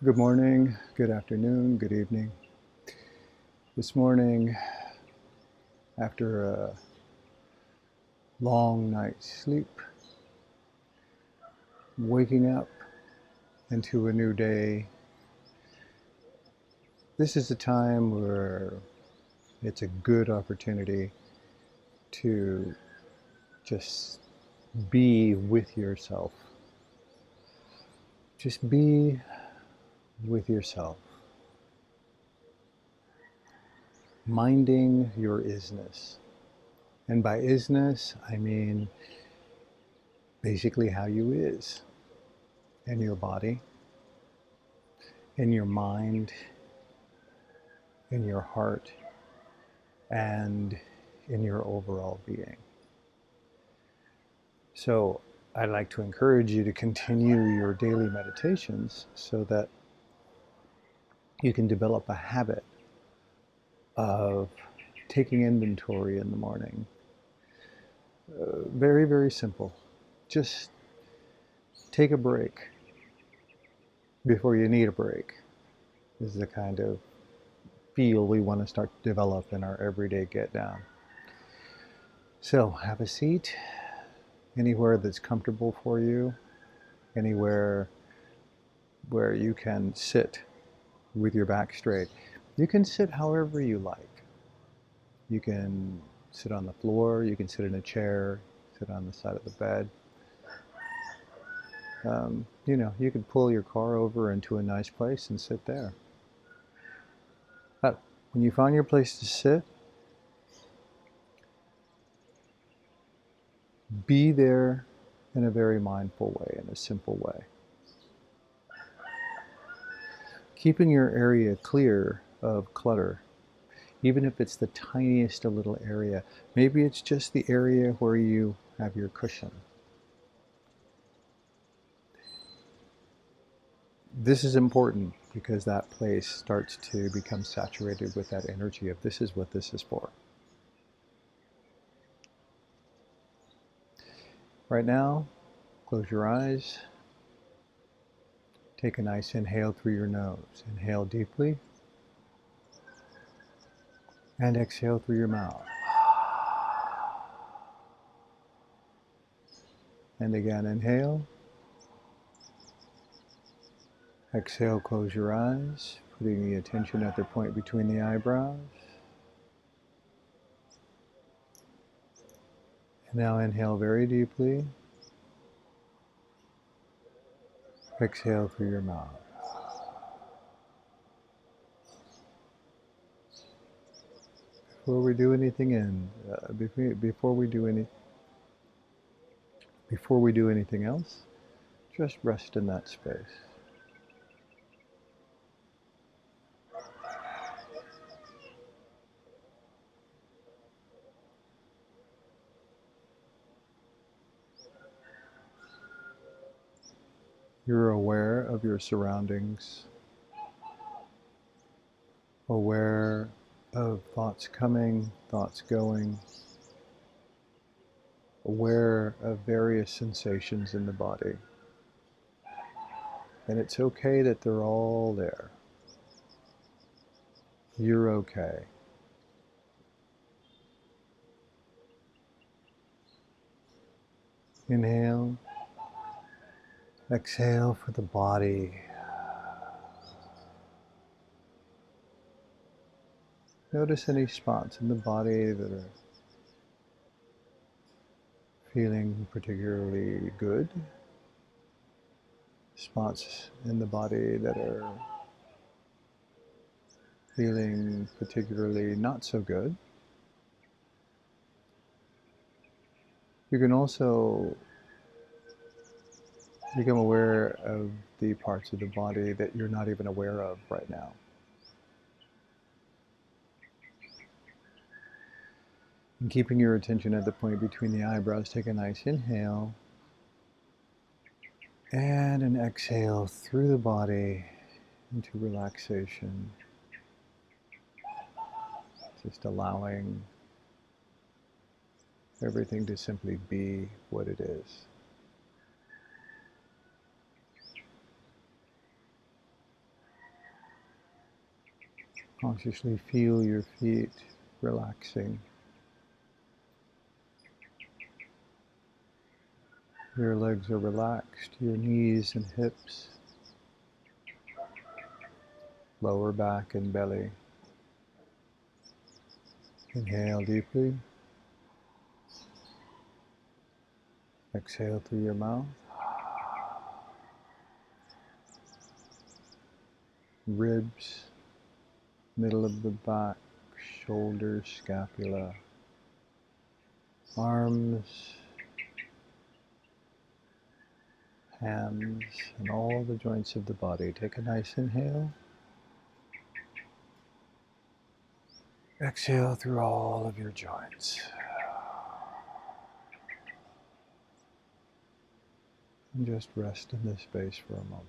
Good morning, good afternoon, good evening. This morning, after a long night's sleep, waking up into a new day, this is a time where it's a good opportunity to just be with yourself. Just be with yourself. Minding your isness. And by isness, I mean basically how you is in your body, in your mind, in your heart, and in your overall being. So I'd like to encourage you to continue your daily meditations so that you can develop a habit of taking inventory in the morning. Very, very simple. Just take a break before you need a break is the kind of feel we want to start to develop in our everyday get down. So have a seat anywhere that's comfortable for you, anywhere where you can sit with your back straight. You can sit however you like. You can sit on the floor, you can sit in a chair, sit on the side of the bed. You could pull your car over into a nice place and sit there. But when you find your place to sit, be there in a very mindful way, in a simple way. Keeping your area clear of clutter, even if it's the tiniest little area. Maybe it's just the area where you have your cushion. This is important because that place starts to become saturated with that energy of this is what this is for. Right now, close your eyes. Take a nice inhale through your nose. Inhale deeply. And exhale through your mouth. And again, inhale. Exhale, close your eyes, putting the attention at the point between the eyebrows. And now inhale very deeply. Exhale through your mouth. Before we do anything before we do anything else, just rest in that space. You're aware of your surroundings, aware of thoughts coming, thoughts going, aware of various sensations in the body. And it's okay that they're all there. You're okay. Inhale. Exhale for the body. Notice any spots in the body that are feeling particularly good. Spots in the body that are feeling particularly not so good. You can also become aware of the parts of the body that you're not even aware of right now. And keeping your attention at the point between the eyebrows, take a nice inhale and an exhale through the body into relaxation. Just allowing everything to simply be what it is. Consciously feel your feet relaxing. Your legs are relaxed, your knees and hips, lower back and belly. Inhale deeply. Exhale through your mouth. Ribs, middle of the back, shoulders, scapula, arms, hands, and all the joints of the body. Take a nice inhale. Exhale through all of your joints. And just rest in this space for a moment.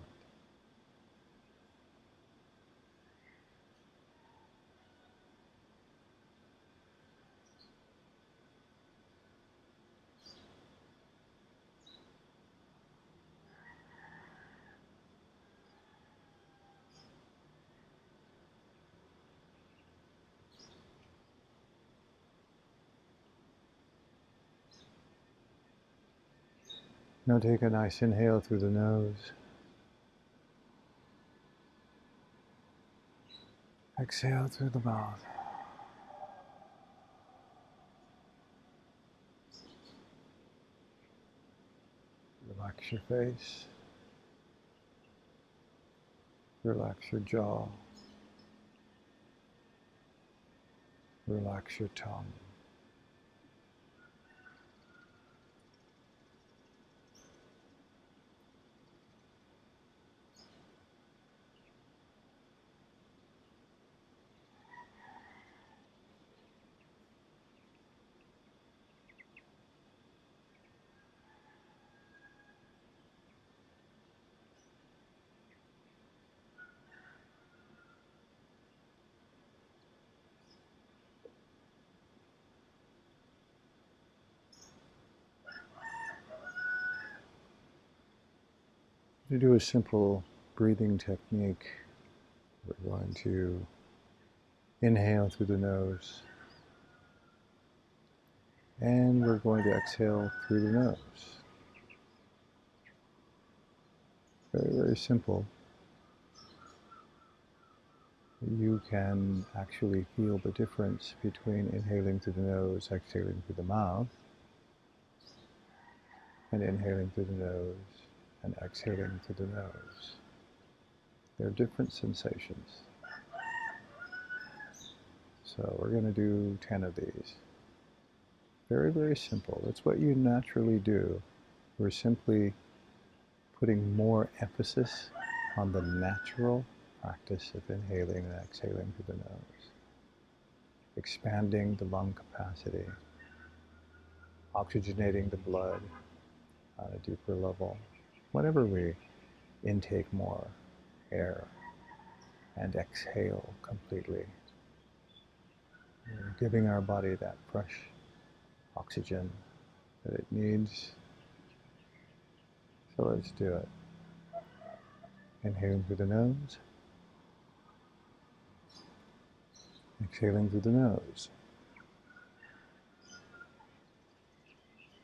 Now take a nice inhale through the nose. Exhale through the mouth. Relax your face. Relax your jaw. Relax your tongue. To do a simple breathing technique, we're going to inhale through the nose, and we're going to exhale through the nose. Very, very simple. You can actually feel the difference between inhaling through the nose, exhaling through the mouth, and inhaling through the nose and exhaling through the nose. They're different sensations. So we're going to do 10 of these. Very, very simple. It's what you naturally do. We're simply putting more emphasis on the natural practice of inhaling and exhaling through the nose. Expanding the lung capacity. Oxygenating the blood on a deeper level. Whenever we intake more air and exhale completely, we're giving our body that fresh oxygen that it needs. So let's do it. Inhaling through the nose, exhaling through the nose.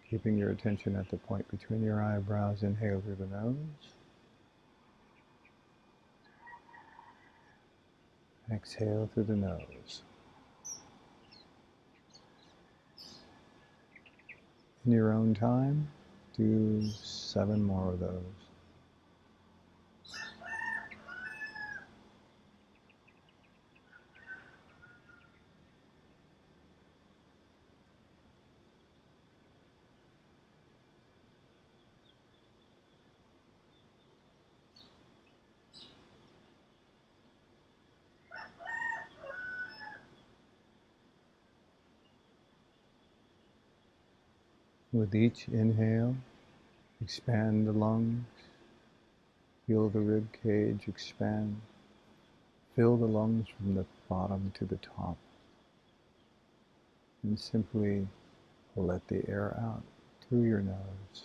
Keeping your attention at the point between your eyebrows, inhale through the nose. Exhale through the nose. In your own time, do 7 more of those. With each inhale, expand the lungs, feel the rib cage expand, fill the lungs from the bottom to the top, and simply let the air out through your nose.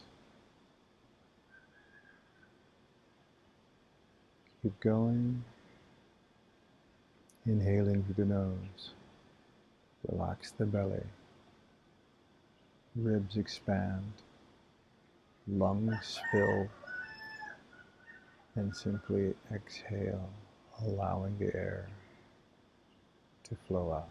Keep going. Inhaling through the nose, relax the belly, ribs expand, lungs fill, and simply exhale, allowing the air to flow out.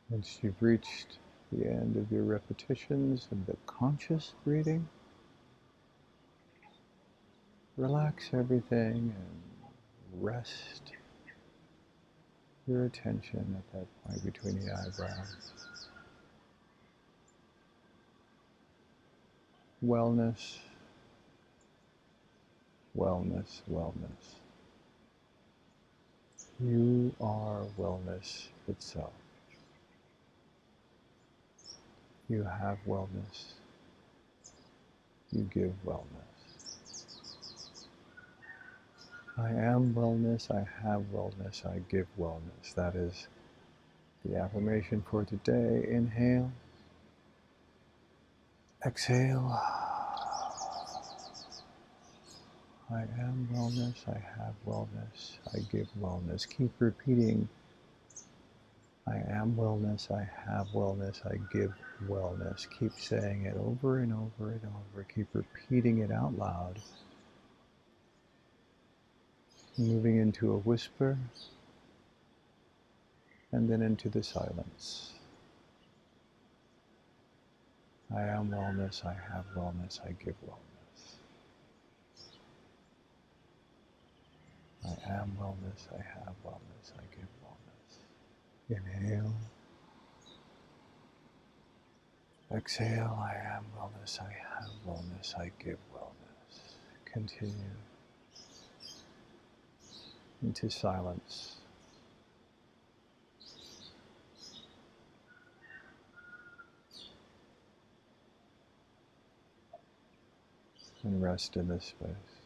Once you've reached the end of your repetitions of the conscious breathing, relax everything and rest your attention at that point between the eyebrows. Wellness, wellness, wellness. You are wellness itself. You have wellness. You give wellness. I am wellness, I have wellness, I give wellness. That is the affirmation for today. Inhale. Exhale. I am wellness, I have wellness, I give wellness. Keep repeating, I am wellness, I have wellness, I give wellness. Keep saying it over and over and over. Keep repeating it out loud. Moving into a whisper, and then into the silence. I am wellness, I have wellness, I give wellness. I am wellness, I have wellness, I give wellness. Inhale. Exhale, I am wellness, I have wellness, I give wellness. Continue into silence. And rest in this space.